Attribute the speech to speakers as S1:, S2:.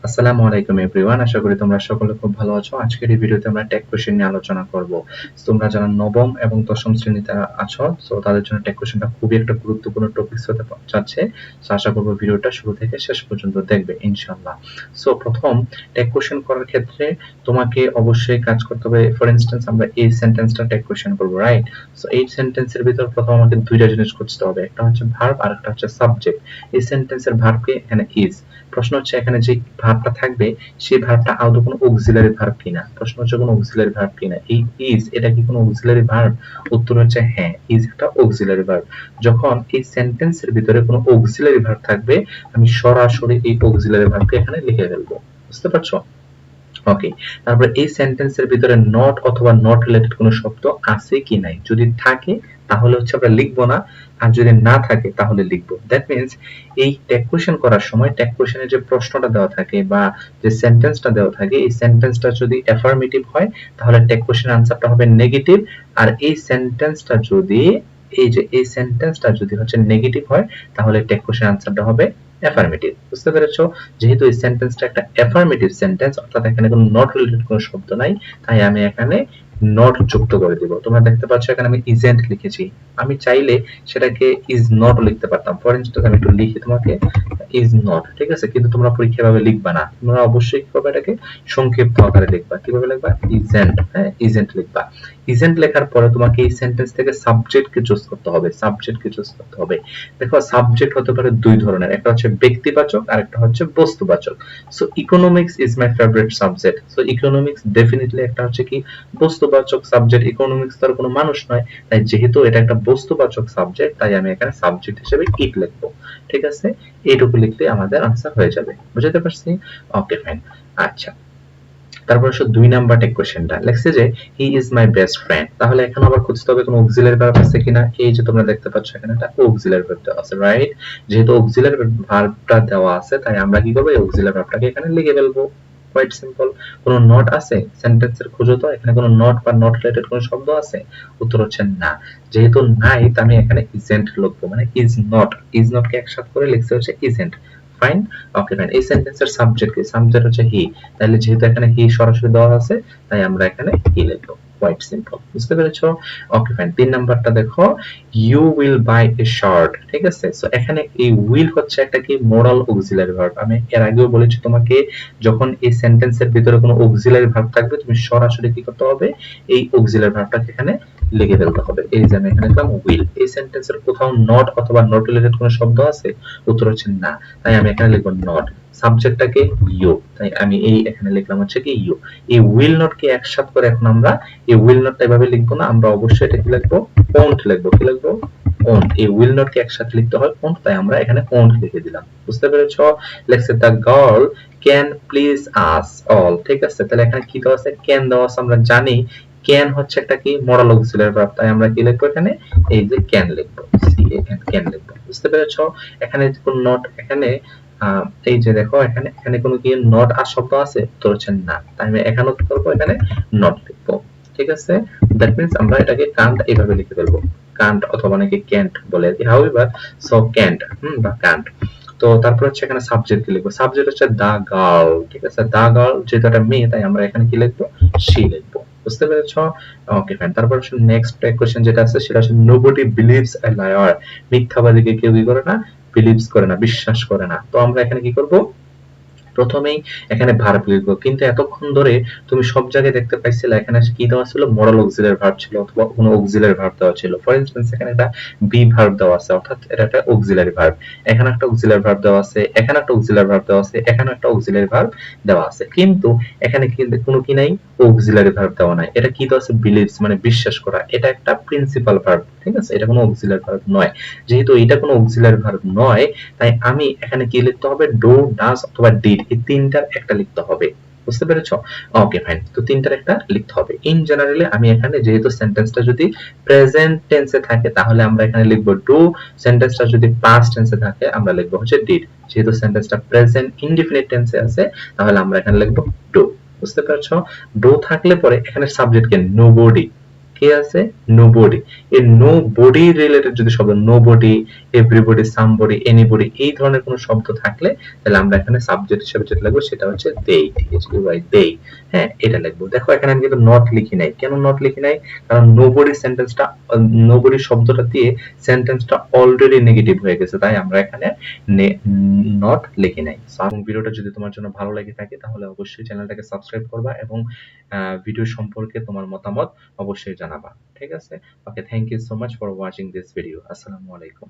S1: আসসালামু আলাইকুম এভরিওয়ান, আশা করি তোমরা সকলে খুব ভালো আছো। আজকের এই ভিডিওতে আমরা টেক কোশ্চেন নিয়ে আলোচনা করব। তোমরা যারা নবম এবং দশম শ্রেণীতে আছো, সো তাদের জন্য টেক কোশ্চেনটা খুবই একটা গুরুত্বপূর্ণ টপিকস হতে যাচ্ছে। সো আশা করব ভিডিওটা শুরু থেকে শেষ পর্যন্ত দেখবে ইনশাআল্লাহ। সো প্রথম টেক কোশ্চেন করার ক্ষেত্রে তোমাকে অবশ্যই কাজ করতে হবে। ফর ইনস্ট্যান্স আমরা এই সেন্টেন্সটা টেক কোশ্চেন করব, রাইট? সো এই সেন্টেন্সের ভিতর প্রথম আমাকে দুইটা জিনিস খুঁজতে হবে, একটা হচ্ছে ভার্ব আর একটা হচ্ছে সাবজেক্ট। এই সেন্টেন্সের ভার্বকে এখানে ইজ। প্রশ্ন হচ্ছে এখানে যে ভার্বটা থাকবে সেই ভার্বটা আদৌ কোনো অক্সিলারি ভার্ব কিনা। প্রশ্ন হচ্ছে কোনো অক্সিলারি ভার্ব কিনা। এই ইজ এটা কি কোনো অক্সিলারি ভার্ব? উত্তর হচ্ছে হ্যাঁ, ইজ একটা অক্সিলারি ভার্ব। যখন এই সেন্টেন্সের ভিতরে কোনো অক্সিলারি ভার্ব থাকবে আমি সরাসরি এই অক্সিলারি ভার্বকে এখানে লিখে ফেলবো। বুঝতে পারছো? ওকে, তারপরে এই সেন্টেন্সের ভিতরে নট অথবা নট রিলেটেড কোনো শব্দ আছে কি নাই, যদি থাকে তাহলে হচ্ছে আমরা লিখবো না, আর যদি না থাকে তাহলে লিখবো। দ্যাট মিন্স এই ট্যাগ কোশ্চেন করার সময় ট্যাগ কোশ্চেনে যে প্রশ্নটা দেওয়া থাকে বা যে সেন্টেন্সটা দেওয়া থাকে, এই সেন্টেন্সটা যদি অ্যাফার্মেটিভ হয় তাহলে ট্যাগ কোশ্চেনের আনসারটা হবে নেগেটিভ। আর এই সেন্টেন্সটা যদি এই সেন্টেন্সটা যদি হচ্ছে নেগেটিভ হয় তাহলে ট্যাগ কোশ্চেনের আনসারটা হবে অ্যাফার্মেটিভ। বুঝতে পেরেছো? যেহেতু এই সেন্টেন্সটা একটা অ্যাফার্মেটিভ সেন্টেন্স, অর্থাৎ এখানে কোনো নট রিলেটেড কোনো শব্দ নাই, তাই আমি এখানে নট যুক্ত করে দিব। তোমরা দেখতে পাচ্ছ এখানে আমি ইজেন্ট লিখেছি। আমি চাইলে সেটাকে ইজ নট লিখতে পারতাম। ফর ইনস্ট্যান্স আমি একটু লিখি তোমাকে ইজ নট, ঠিক আছে? কিন্তু তোমরা পরীক্ষায় ভাবে লিখবা না, তোমরা অবশ্যই কি করবে, এটাকে সংক্ষিপ্ত আকারে লিখবা। কিভাবে লিখবা? ইজেন্ট। হ্যাঁ, ইজেন্ট লিখবা। ইজেন্ট লেখার পরে তোমাকে এই সেন্টেন্স থেকে সাবজেক্টকে চুজ করতে হবে। সাবজেক্টকে চুজ করতে হবে। দেখো, সাবজেক্ট হতে পারে দুই ধরনের, একটা হচ্ছে ব্যক্তিবাচক আর একটা হচ্ছে বস্তুবাচক। So economics is my favourite subject. So economics definitely একটা হচ্ছে কি বস্তুবাচক সাবজেক্ট। ইকোনমিক্স তার কোনো মানুষ নয়, তাই যেহেতু এটা একটা বস্তুবাচক সাবজেক্ট তাই আমি এখানে সাবজেক্ট হিসেবে ইট লিখবো। ঠিক আছে, এইটুকু লিখলে আমাদের আনসার হয়ে যাবে। বুঝতে পারছি? ওকে, ফাইন। আচ্ছা, তারপর আসলে ২ নাম্বার কোশ্চেনটা লেখছে যে he is my best friend. তাহলে এখন আবার খুঁজতে হবে কোনো অক্সিলারি ভার্ব আছে কিনা। এই যে তোমরা দেখতে পাচ্ছ এখানে একটা অক্সিলারি ভার্ব দেওয়া আছে, রাইট? যেহেতু অক্সিলারি ভার্বটা দেওয়া আছে তাই আমরা কি করব, এই অক্সিলারি ভার্বটাকে এখানে লিখে ফেলবো। Quite simple. কোনো নট আছে সেন্টেন্সের? খুঁজো তো, এখানে কোনো নট বা নট রিলেটেড কোনো শব্দ আছে? উত্তর হচ্ছে না। যেহেতু নাই তো আমি এখানে ইজেন্ট লিখবো, মানে ইজ নট। ইজ নট কে একসাথে করে লিখছে হচ্ছে ইজেন্ট। ফাইন। Okay, fine. এই সেন্টেন্সের সাবজেক্ট কি? সাবজেক্ট হচ্ছে হি। তাহলে যেহেতু এখানে হি সরাসরি দেওয়া আছে তাই আমরা এখানে হি লিখবো। Quite simple. বুঝতে পেরেছো? Okay, fine. ৩ নাম্বারটা দেখো, you will buy a shirt. ঠিক আছে? সো এখানে এই উইল হচ্ছে একটা কি মোরাল অক্সিলারি ভার্ব। আমি এর আগেও বলেছি তোমাকে, যখন এই সেন্টেন্সের ভিতরে কোনো অক্সিলারি ভার্ব থাকবে তুমি সরাসরি কি করতে হবে, এই অক্সিলারি ভার্বটাকে এখানে লিখে ফেলতে হবে। এই যে আমি এখানে লিখলাম উইল। এই সেন্টেন্সের কোথাও নট অথবা নট রিলেটেড কোনো শব্দ আছে? উত্তর হচ্ছে না, তাই আমি এখানে লিখবো নট। সাবজেক্টটাকে ইউ, তাই আমি এই এখানে লিখলাম হচ্ছে কি ইউ। এই উইল নট কে একসাথে করে এখন আমরা এই উইল নটটা এভাবে লিখবো না, আমরা অবশ্যই এটা কি লিখবো, ওন্ট লিখবো। কি লিখবো? ওন্ট। এই উইল নট কে একসাথে লিখতে হয় ওন্ট, তাই আমরা এখানে ওন্ট লিখে দিলাম। বুঝতে পেরেছো? Let's say the girl can please us all. ঠিক আছে, তাহলে এখানে কি দেওয়া আছে? ক্যান দেওয়া আছে। আমরা জানি ক্যান হচ্ছে একটা কি মডাল অক্সিলারি ভার্ব, তাই আমরা কি লিখবো এখানে, এই যে ক্যান লিখবো, সি এ এন, ক্যান লিখবো। বুঝতে পেরেছো? এখানে কোন নট, এখানে এই যে দেখো এখানে এখানে কোনো কি নট আর শব্দ আছে? তো হচ্ছে না, তাই আমি এখানে কি করবো, এখানে নট লিখবো। ঠিক আছে, দ্যাট মিন্স আমরা এটাকে কান্ট এইভাবে লিখে ফেলবো। কান্ট অথবা অনেকে ক্যান্ট বলে আর কি। হাউএভার, সো ক্যান্ট বা কান্ট। তো তারপর হচ্ছে এখানে সাবজেক্ট লিখবো। সাবজেক্ট হচ্ছে দা গার্ল। ঠিক আছে, দা গার্ল যেহেতু একটা মেয়ে তাই আমরা এখানে কি লিখবো, শি লিখবো। বুঝতে পেরেছো? Okay, fine. তারপর হচ্ছে নেক্সট কোশ্চেন যেটা আছে সেটা হচ্ছে নোবডি বিলিভস এ লায়ার। মিথ্যাবাদীকে কেউ কি করে না, বিলিভস করে না, বিশ্বাস করে না। তো আমরা এখানে কি করব, প্রথমেই এখানে ভার্ব লিখবো। কিন্তু এতক্ষণ ধরে তুমি সব জায়গায় দেখতে পাইছিলে এখানে কি দেওয়া ছিল, মোরাল অক্সিলারি ভার্ব ছিল অথবা কোনো অক্সিলারি ভার্ব দেওয়া ছিল। ফর ইনস্ট্যান্স এখানে একটা বি ভার্ব দেওয়া আছে, অর্থাৎ এটা একটা অক্সিলারি ভার্ব। এখানে একটা অক্সিলারি ভার্ব দেওয়া আছে, এখানে একটা অক্সিলারি ভার্ব দেওয়া আছে, এখানে একটা অক্সিলারি ভার্ব দেওয়া আছে। কিন্তু এখানে কিন্তু কোনো কি নাই, অক্সিলারি ভার্ব দেওয়া নাই। এটা কি দেওয়া আছে, বিলিভস, মানে বিশ্বাস করা। এটা একটা প্রিন্সিপাল ভার্ব। ঠিক আছে, এটা কোনো অক্সিলারি ভার্ব নয়। যেহেতু এটা কোনো অক্সিলারি ভার্ব নয় তাই আমি এখানে কি লিখতে হবে, ডু, ডাজ অথবা ডিড, এই তিনটার একটা লিখতে হবে। বুঝতে পেরেছো? Okay, fine. তো তিনটার একটা লিখতে হবে। ইন জেনারেলি আমি এখানে যেহেতু সেন্টেন্সটা যদি প্রেজেন্ট টেন্সে থাকে তাহলে আমরা এখানে লিখবো ডু। সেন্টেন্সটা যদি পাস্ট টেন্সে থাকে আমরা লিখবো হচ্ছে ডিড। যেহেতু সেন্টেন্সটা প্রেজেন্ট ইনডিফিনিট টেন্সে আছে তাহলে আমরা এখানে লিখবো ডু। বুঝতে পেরেছো? ডু থাকলে পরে এখানে সাবজেক্ট কে নোবডি, কে আছে? নোবডি। এই নোবডি রিলেটেড যদি শব্দ নোবডি, এভরিবডি, সামবডি, এনিবডি এই ধরনের কোনো শব্দ থাকলে তাহলে আমরা এখানে সাবজেক্ট হিসেবে যেটা লিখবো সেটা হচ্ছে they, THEY, they। হ্যাঁ, এটা লিখবো। দেখো এখানে আমি কিন্তু নট লিখি নাই। কেন নট লিখি নাই? কারণ নোবডি সেন্টেন্সটা নোবডি শব্দটা দিয়ে সেন্টেন্সটা অলরেডি নেগেটিভ হয়ে গেছে, তাই আমরা এখানে নট লিখি নাই। এবং ভিডিওটা যদি তোমার জন্য ভালো লেগে থাকে তাহলে অবশ্যই চ্যানেলটাকে সাবস্ক্রাইব করবা এবং ভিডিও সম্পর্কে তোমার মতামত অবশ্যই জানাবা। ঠিক আছে? Okay, thank you so much for watching this video. আসসালামু আলাইকুম।